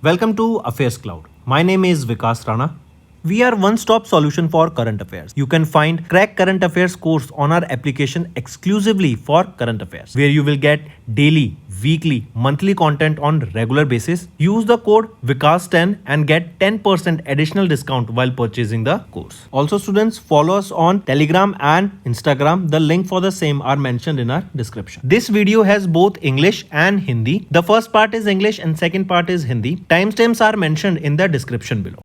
Welcome to Affairs Cloud. My name is Vikas Rana. We are one-stop solution for current affairs. You can find Crack Current Affairs course on our application exclusively for current affairs, where you will get daily, weekly, monthly content on regular basis. Use the code Vikas10 and get 10% additional discount while purchasing the course. Also, students, follow us on Telegram and Instagram. The link for the same are mentioned in our description. This video has both English and Hindi. The first part is English and second part is Hindi. Timestamps are mentioned in the description below.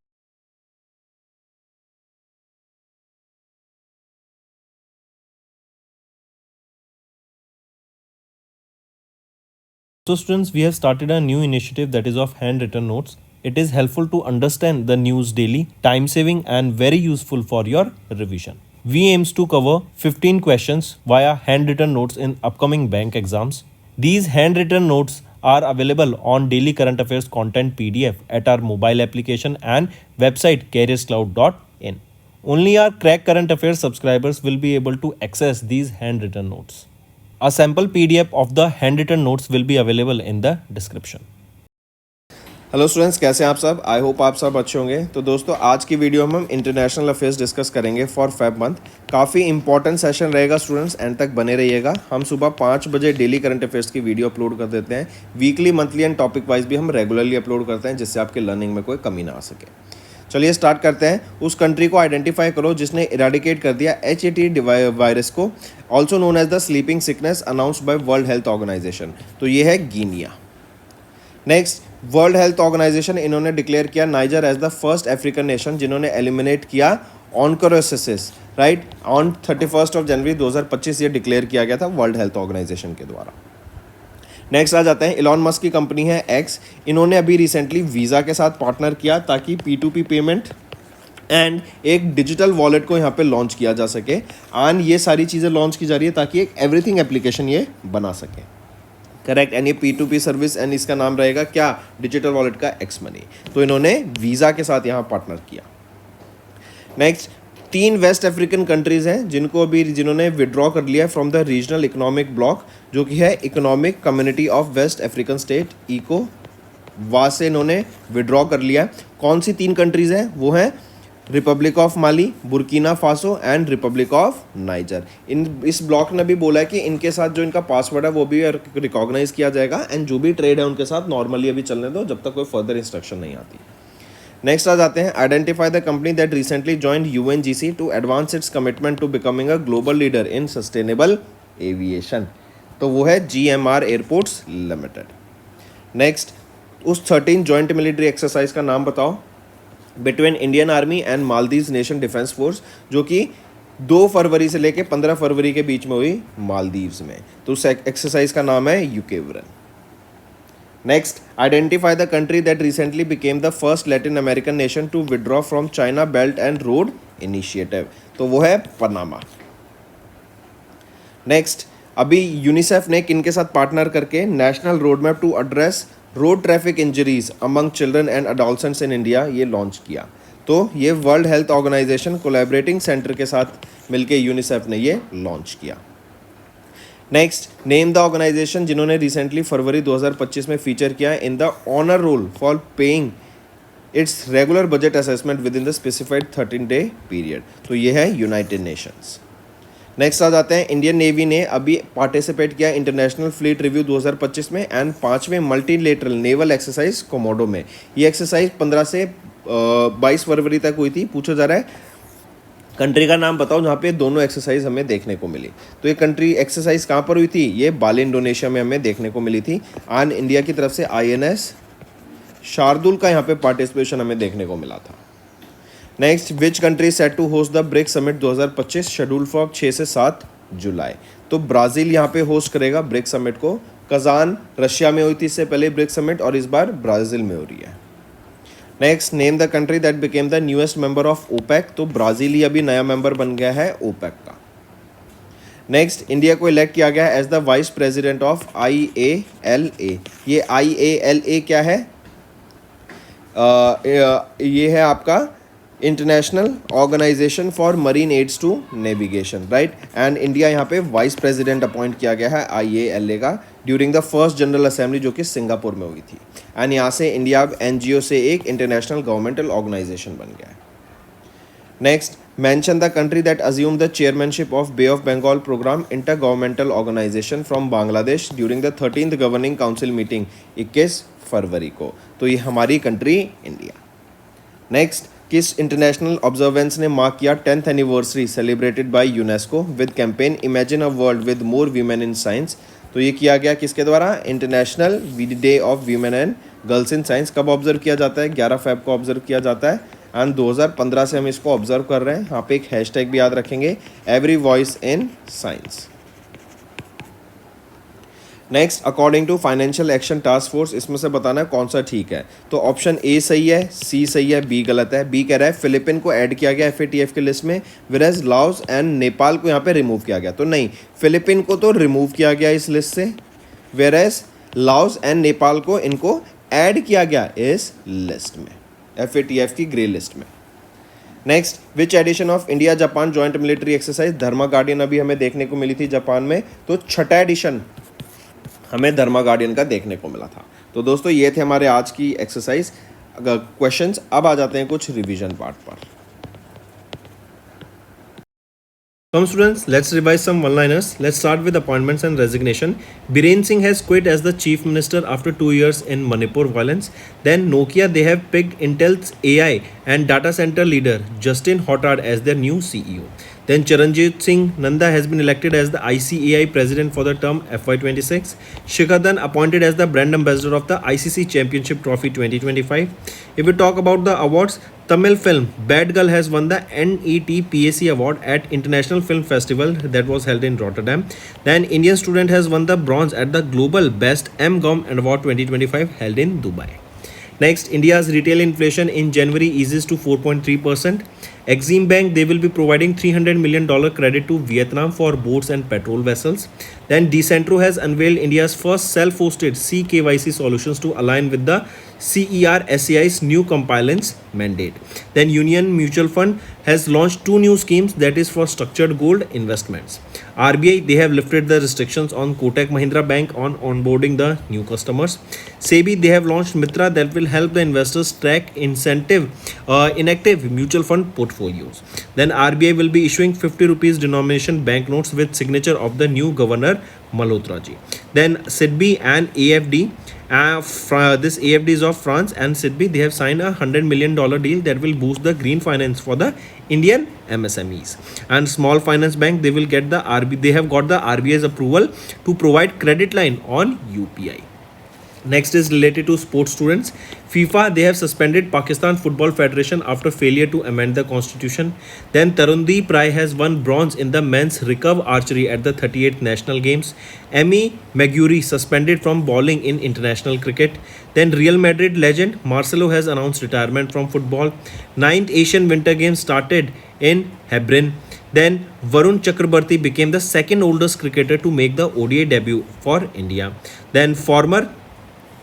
So students, we have started a new initiative that is of handwritten notes. It is helpful to understand the news daily, time saving and very useful for your revision. We aims to cover 15 questions via handwritten notes in upcoming bank exams. These handwritten notes are available on daily current affairs content PDF at our mobile application and website careerscloud.in. Only our Crack Current Affairs subscribers will be able to access these handwritten notes. A sample PDF of the handwritten notes will be available in the description. Hello students, कैसे हैं आप सब? I hope आप सब अच्छे होंगे। तो दोस्तों, आज की वीडियो में हम इंटरनेशनल अफेयर्स डिस्कस करेंगे फॉर फेब मंथ। काफ़ी इंपॉर्टेंट सेशन रहेगा स्टूडेंट्स, एंड तक बने रहिएगा। हम सुबह 5 बजे डेली करंट अफेयर्स की वीडियो अपलोड कर देते हैं। Weekly, monthly and topic wise भी हम रेगुलरली अपलोड करते हैं, जिससे आपके लर्निंग में कोई कमी ना आ सके। चलिए स्टार्ट करते हैं। उस कंट्री को आइडेंटिफाई करो जिसने इरेडिकेट कर दिया HAT वायरस को, also known as the sleeping sickness, announced by World Health Organization. तो ये है Guinea. Next, World Health Organization इन्होंने डिक्लेयर किया Niger as the first African nation जिन्होंने एलिमिनेट किया ऑनकोरोसिस, राइट। ऑन 31 जनवरी 2025 ये डिक्लेयर किया गया था वर्ल्ड हेल्थ ऑर्गेनाइजेशन के द्वारा। नेक्स्ट आ जाते हैं, इलॉन मस्क की कंपनी है X। इन्होंने अभी रिसेंटली वीज़ा के साथ पार्टनर किया ताकि P2P पेमेंट एंड एक डिजिटल वॉलेट को यहाँ पे लॉन्च किया जा सके। एंड ये सारी चीज़ें लॉन्च की जा रही है ताकि एक एवरीथिंग एप्लीकेशन ये बना सके, करेक्ट। एंड ये P2P सर्विस, एंड इसका नाम रहेगा क्या? डिजिटल वॉलेट का X मनी। तो इन्होंने वीज़ा के साथ यहाँ पार्टनर किया। नेक्स्ट, 3 वेस्ट अफ्रीकन कंट्रीज़ हैं जिन्होंने विड्रॉ कर लिया from the regional economic bloc, जो कि है economic community of West African state, ECOWAS से इन्होंने विड्रॉ कर लिया। कौन सी 3 कंट्रीज़ हैं? वो हैं Republic of Mali, Burkina Faso and Republic of niger. इस ब्लॉक ने भी बोला है कि इनके साथ जो इनका पासवर्ड है वो भी रिकॉग्नाइज किया जाएगा, एंड जो भी ट्रेड है उनके साथ नॉर्मली अभी चलने दो जब तक कोई फर्दर इंस्ट्रक्शन नहीं आती। नेक्स्ट आ जाते हैं, identify the company that recently joined UNGC to advance its commitment to becoming a global leader in sustainable aviation. तो वो है GMR एयरपोर्ट्स लिमिटेड। नेक्स्ट, उस 13 जॉइंट मिलिट्री एक्सरसाइज का नाम बताओ between Indian army and Maldives nation defence force, जो कि 2 फरवरी से लेकर 15 फरवरी के बीच में हुई मालदीव्स में। तो उस एक्सरसाइज का नाम है यूकेवरन। Next, identify the country that recently became the first Latin American nation to withdraw from China belt and road initiative. तो वो है पनामा। नेक्स्ट, अभी यूनिसेफ ने किनके साथ पार्टनर करके national road map to address road traffic injuries among children and adolescents in India ये launch किया। तो ये World Health Organisation collaborating centre के साथ मिलके यूनिसेफ ने ये लॉन्च किया। नेक्स्ट, नेम द ऑर्गेनाइजेशन जिन्होंने रिसेंटली फरवरी 2025 में फीचर किया in the honour roll for paying its regular budget assessment within the specified 13-day period. तो ये है यूनाइटेड नेशंस। नेक्स्ट आ जाते हैं, इंडियन नेवी ने अभी पार्टिसिपेट किया इंटरनेशनल फ्लीट रिव्यू 2025 में एंड 5वें मल्टीलेटरल नेवल एक्सरसाइज कोमोडो में। ये एक्सरसाइज 15 से 22 फरवरी तक हुई थी। पूछा जा रहा है कंट्री का नाम बताओ जहाँ पे दोनों एक्सरसाइज हमें देखने को मिली। तो ये कंट्री एक्सरसाइज कहाँ पर हुई थी? ये बाली इंडोनेशिया में हमें देखने को मिली थी। एंड इंडिया की तरफ से INS शार्दुल का यहाँ पे पार्टिसिपेशन हमें देखने को मिला था। Next, which country set to host the BRICS summit 2025 schedule for 6 से 7 जुलाई। तो ब्राज़ील यहाँ पे होस्ट करेगा ब्रिक्स समिट को। कजान रशिया में हुई थी इससे पहले ब्रिक्स समिट, और इस बार ब्राज़ील में हो रही है। Next, name the country that became the newest member of OPEC। तो ब्राज़ील ही अभी नया मेंबर बन गया है OPEC का। नेक्स्ट, इंडिया को इलेक्ट किया गया as the vice president of IALA। ये IALA क्या है? ये है आपका international organisation for marine aids to navigation, right. And India यहाँ पे वाइस प्रेसिडेंट अपॉइंट किया गया है IALA का during the first general assembly जो कि सिंगापुर में हुई थी। एंड यहाँ से इंडिया अब NGO से एक इंटरनेशनल गवर्नमेंटल ऑर्गेनाइजेशन बन गया है। Next, mention the country that assumed the chairmanship of Bay of Bengal program intergovernmental organization from Bangladesh during the 13th governing council meeting 21 फरवरी को। तो ये हमारी कंट्री इंडिया। नेक्स्ट, किस इंटरनेशनल ऑब्जर्वेंस ने mark किया 10th anniversary celebrated by UNESCO with campaign imagine a world with more women in science. तो ये किया गया किसके द्वारा? International day of women and girls in science. कब ऑब्जर्व किया जाता है? 11 फेब को ऑब्जर्व किया जाता है एंड 2015 से हम इसको ऑब्जर्व कर रहे हैं। यहाँ पे एक हैशटैग भी याद रखेंगे, every voice in science. Next, according to financial action task force, इसमें से बताना है कौन सा ठीक है। तो ऑप्शन ए सही है, सी सही है, बी गलत है। बी कह रहा है फिलिपिन को ऐड किया गया FATF की लिस्ट में, वेरएज लाओस एंड नेपाल को यहाँ पे रिमूव किया गया। तो नहीं, फिलिपिन को तो रिमूव किया गया इस लिस्ट से, वेरएज लाओस एंड नेपाल को इनको ऐड किया गया इस लिस्ट में, FATF की ग्रे लिस्ट में। Next, which edition of India Japan joint military exercise Dharma guardian अभी हमें देखने को मिली थी जापान में, तो छठा एडिशन हमें धर्मा गार्डियन का देखने को मिला था। तो दोस्तों ये थे हमारे आज की एक्सरसाइज क्वेश्चंस। अब आ जाते हैं कुछ रिवीजन पार्ट पर। Come students, let's revise some one-liners. Let's start with appointments and resignation. Biren Singh has quit as the chief minister after 2 years in Manipur violence. Then Nokia, they have picked Intel's AI and data center leader Justin Hotard as their new CEO. Then Charanjit Singh Nanda has been elected as the ICAI president for the term FY26. Shikhar Dhan appointed as the brand ambassador of the ICC Championship Trophy 2025. If we talk about the awards, Tamil film Bad Girl has won the NET-PAC award at International Film Festival that was held in Rotterdam. Then Indian student has won the bronze at the Global Best MGOM Award 2025 held in Dubai. Next, India's retail inflation in January eases to 4.3%. Exim Bank, they will be providing $300 million credit to Vietnam for boats and petrol vessels. Then Decentro has unveiled India's first self-hosted CKYC solutions to align with the CER SAI's new compliance mandate. Then Union Mutual Fund has launched 2 new schemes that is for structured gold investments. RBI, they have lifted the restrictions on Kotak Mahindra Bank on onboarding the new customers. SEBI, they have launched Mitra that will help the investors track inactive mutual fund portfolios. Then RBI will be issuing 50 rupees denomination banknotes with signature of the new governor Malhotra ji. Then SIDBI and AFD, this AFD is of France and SIDBI, they have signed a $100 million deal that will boost the green finance for the Indian MSMEs. And Small Finance Bank, they will get they have got the RBI's approval to provide credit line on UPI. Next is related to sports students. FIFA, they have suspended Pakistan Football Federation after failure to amend the constitution. Then Tarundeep Rai has won bronze in the men's recurve archery at the 38th National Games. Emmy Maguire suspended from bowling in international cricket. Then Real Madrid legend Marcelo has announced retirement from football. 9th Asian Winter Games started in Hebron. Then Varun Chakrabarti became the second oldest cricketer to make the ODI debut for India. Then former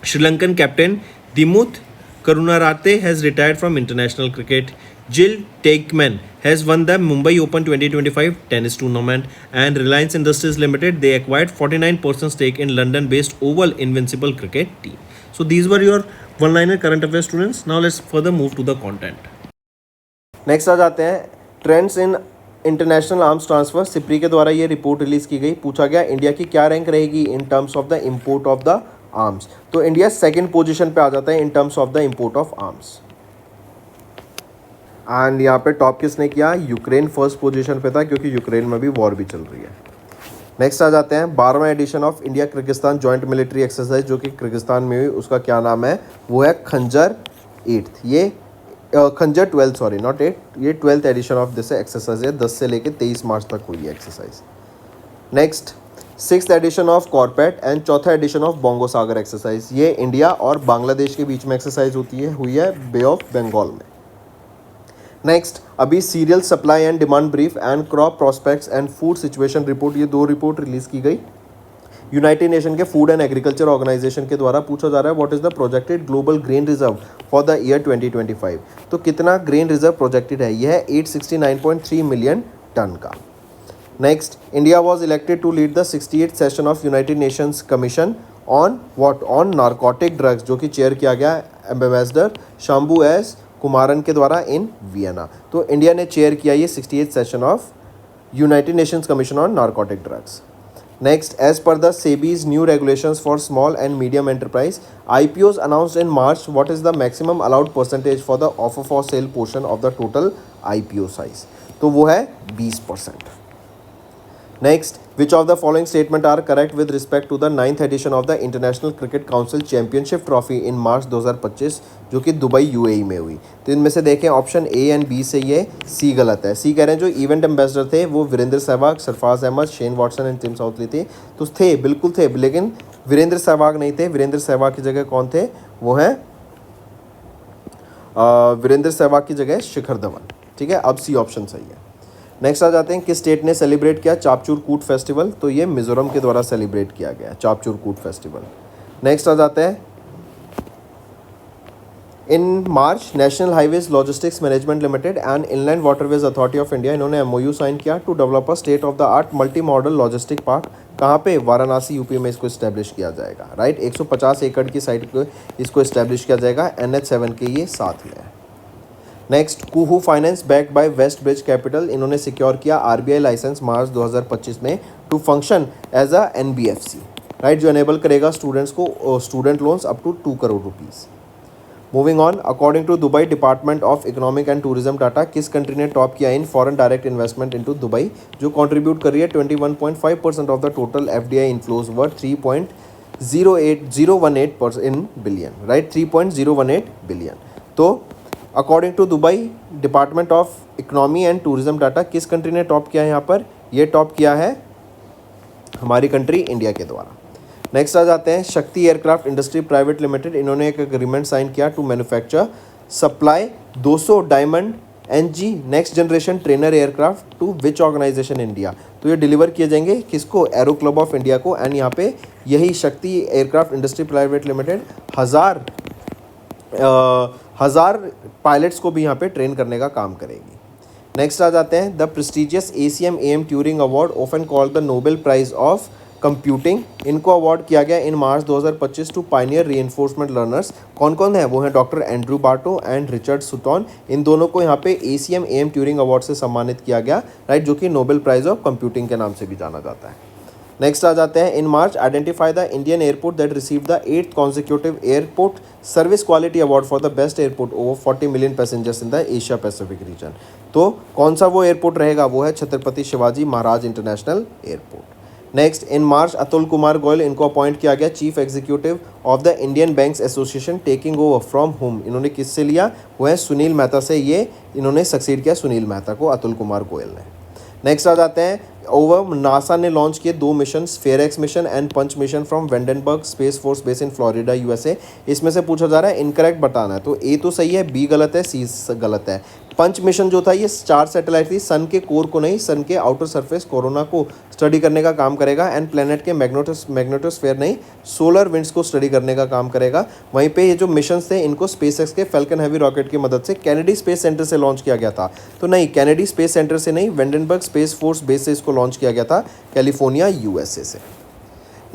Sri Lankan captain Dimuth Karunarate has retired from international cricket. Jill Teichmann has won the Mumbai Open 2025 tennis tournament. And Reliance Industries Limited, they acquired 49% stake in London-based Oval Invincible cricket team. So these were your one-liner current affairs students. Now let's further move to the content. Next आ जाते हैं trends in international arms transfer. SIPRI के द्वारा ये report release की गई। पूछा गया इंडिया की क्या रैंक रहेगी in terms of the import of the arms. तो इंडिया सेकंड पोजीशन पे आ जाता है in terms of the import of arms. And यहाँ पे टॉप किसने किया? यूक्रेन फर्स्ट पोजीशन पे था क्योंकि यूक्रेन में भी वॉर भी चल रही है। नेक्स्ट आ जाते हैं 12वां edition of India Kyrgyzstan joint military exercise जो कि किर्गिस्तान में हुई, उसका क्या नाम है? वो है खंजर 8th। ये खंजर 12th, सॉरी नॉट 8, ये 12th addition of this exercise है। 10 से लेकर 23 मार्च तक हुई है exercise. Next 6th edition of CORPAT and 4था edition of Bongo Sagar exercise. ये इंडिया और बांग्लादेश के बीच में एक्सरसाइज हुई है बे ऑफ बंगाल में। नेक्स्ट अभी serial supply and demand brief and crop prospects and food situation report, ये 2 रिपोर्ट रिलीज की गई यूनाइटेड नेशन के फूड एंड एग्रीकल्चर ऑर्गेनाइजेशन के द्वारा। पूछा जा रहा है what is the projected global grain reserve for the year 2025। तो कितना ग्रेन रिजर्व प्रोजेक्टेड है? यह है 869.3 मिलियन टन का। Next, India was elected to lead the 68th session of United Nations commission on what, on narcotic drugs, जो कि chair किया गया एम्बेसडर शंभू एस कुमारन के द्वारा इन वियना। तो इंडिया ने चेयर किया ये 68th session of United Nations commission on narcotic drugs. Next, as per the SEBI's new regulations for small and medium enterprise, IPOs announced in March, what is the maximum allowed percentage for the offer for sale portion of the total IPO size? तो वो है 20%. Next, which of the following statement are correct with respect to the 9th edition of the International Cricket Council Championship Trophy in March 2025, जो कि Dubai UAE में हुई? तो इनमें से देखें ऑप्शन ए एंड बी से ये सी गलत है। सी कह रहे हैं जो इवेंट एम्बेसडर थे वो Virender Sehwag, Sarfaraz Ahmed, Shane Watson and Tim Southee थे। तो थे, बिल्कुल थे, लेकिन वीरेंद्र सहवाग नहीं थे। वीरेंद्र सहवाग की जगह कौन थे? वो हैं वीरेंद्र सहवाग की जगह शिखर धवन। ठीक है, अब सी ऑप्शन सही है। नेक्स्ट आ जाते हैं, किस स्टेट ने सेलिब्रेट किया चापचूर कूट फेस्टिवल? तो ये मिजोरम के द्वारा सेलिब्रेट किया गया चापचूर कूट फेस्टिवल। नेक्स्ट आ जाते हैं, in March national highways logistics management limited and inland waterways authority of India, इन्होंने MOU साइन किया to develop a state of the art multi modal logistic park. कहाँ पे? वाराणसी यूपी में इसको इस्टेब्लिश किया जाएगा। राइट, 150 एकड़ की साइट को इसको इस्टेब्लिश किया जाएगा, NH7 के ये साथ में है। Next, Kuhu finance backed by West Bridge Capital, इन्होंने सिक्योर किया RBI लाइसेंस मार्च 2025 में to function as a NBFC। Right, जो एनेबल करेगा स्टूडेंट्स को student loans up to 2 crore rupees. Moving on, according to Dubai department of economic and tourism data, किस country ने top किया in foreign direct investment into Dubai, जो contribute कर रही है 21.5% of the total FDI inflows worth 3.018 in billion. Right, 3.018 billion. तो according to Dubai department of economy and tourism data, किस country ने टॉप किया है यहाँ पर? ये टॉप किया है हमारी कंट्री इंडिया के द्वारा। नेक्स्ट आ जाते हैं, शक्ति एयरक्राफ्ट इंडस्ट्री प्राइवेट लिमिटेड, इन्होंने एक एग्रीमेंट साइन किया to manufacture supply 200 diamond NG next generation trainer aircraft to which organisation India? तो ये डिलीवर किए जाएंगे किसको? एरो क्लब ऑफ इंडिया को। एंड यहाँ पे यही Shakti aircraft industry private limited हज़ार पायलट्स को भी यहाँ पे ट्रेन करने का काम करेगी। नेक्स्ट आ जाते हैं, the prestigious ACM AM Turing award often called the Nobel prize of computing, इनको अवार्ड किया गया in March 2025 to pioneer reinforcement learners. कौन कौन है? वो हैं doctor Andrew Barto and Richard Sutton. इन दोनों को यहाँ पे ACM AM ट्यूरिंग अवार्ड से सम्मानित किया गया। राइट, जो कि नोबेल प्राइज ऑफ कंप्यूटिंग के नाम से भी जाना जाता है। नेक्स्ट आ जाते हैं, in March identify the Indian airport that receive the 8th consecutive airport service quality award for the best airport over 40 million passengers in the Asia Pacific region. तो कौन सा वो एयरपोर्ट रहेगा? वो है Chhatrapati Shivaji Maharaj international airport. Next, in March Atul Kumar Goyal, इनको appoint किया गया chief executive of the Indian Banks association, taking over from whom, इन्होंने किससे लिया? वो है सुनील मेहता से। ये इन्होंने सक्सीड किया सुनील मेहता को, अतुल कुमार गोयल ने। नेक्स्ट आ जाते हैं, ओवर नासा ने लॉन्च किए 2 mission, SPHEREx mission and PUNCH mission from Vandenberg space force base in Florida USA। इसमें से पूछा जा रहा है इनकरेक्ट बताना है। तो ए तो सही है, बी गलत है, सी गलत है। पंच मिशन जो था ये 4 सैटेलाइट थी, सन के कोर को नहीं, सन के आउटर सरफेस कोरोना को स्टडी करने का काम करेगा। एंड प्लेनेट के मैग्नेटोस्फेयर नहीं, सोलर विंड्स को स्टडी करने का काम करेगा। वहीं पे ये जो मिशंस थे इनको स्पेसएक्स के फैल्कन हैवी रॉकेट की मदद से कैनेडी स्पेस सेंटर से लॉन्च किया गया था। तो नहीं, कैनेडी स्पेस सेंटर से नहीं, वेंडनबर्ग स्पेस फोर्स बेस से इसको लॉन्च किया गया था, कैलिफोर्निया USA से।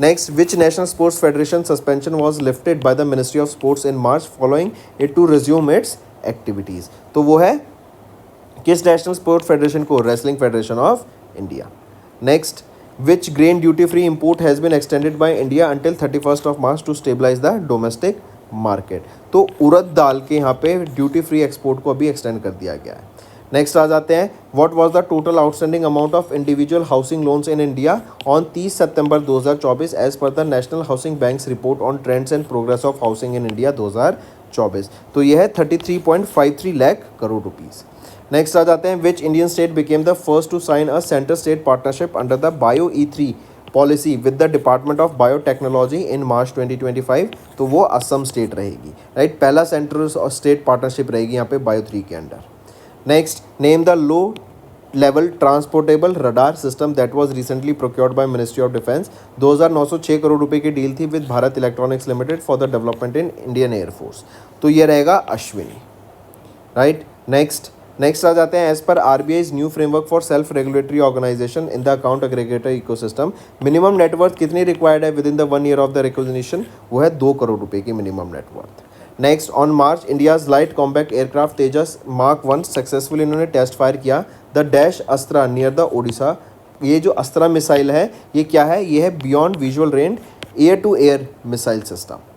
Next, which national sports federation suspension was lifted by the ministry of sports in March following it to resume its activities? तो वो है किस नेशनल स्पोर्ट्स फेडरेशन को? Wrestling federation of India. Next, which grain duty free import has been extended by India until 31st of March to stabilise the domestic market? तो उड़द दाल के यहाँ पे ड्यूटी फ्री एक्सपोर्ट को अभी एक्सटेंड कर दिया गया है। नेक्स्ट आ जाते हैं, what was the total outstanding amount of individual housing loans in India on 30 सितंबर 2024 as per the national housing bank's report on trends and progress of housing in India 2024? तो यह है 33.53 लाख करोड़ रुपीज़। नेक्स्ट आ जाते हैं, which Indian state became the first to sign a centre state partnership under the bio E3 policy with the department of biotechnology in March 2025? तो वो Assam state रहेगी। Right, पहला सेंटर स्टेट पार्टनरशिप रहेगी यहाँ पे बायो 3 के under. Next, name the low level transportable radar system that was recently procured by ministry of defence. 2906 crore रुपए की डील थी with Bharat electronics limited for the development in Indian air force. तो ये रहेगा अश्विनी। राइट, नेक्स्ट, नेक्स्ट आ जाते हैं, as per RBI new framework for self regulatory organisation in the account aggregator ecosystem, minimum net worth कितनी रिक्वायर्ड है with in the 1 year of the recognition, वो है 2 करोड़ रुपए की minimum net worth. Next, on March India's light combat aircraft Tejas mark 1 successfully इन्होंने test fire किया the dash अस्त्रा near the Odisha. ये जो अस्त्रा मिसाइल है ये क्या है, ये है beyond visual range air to air missile system.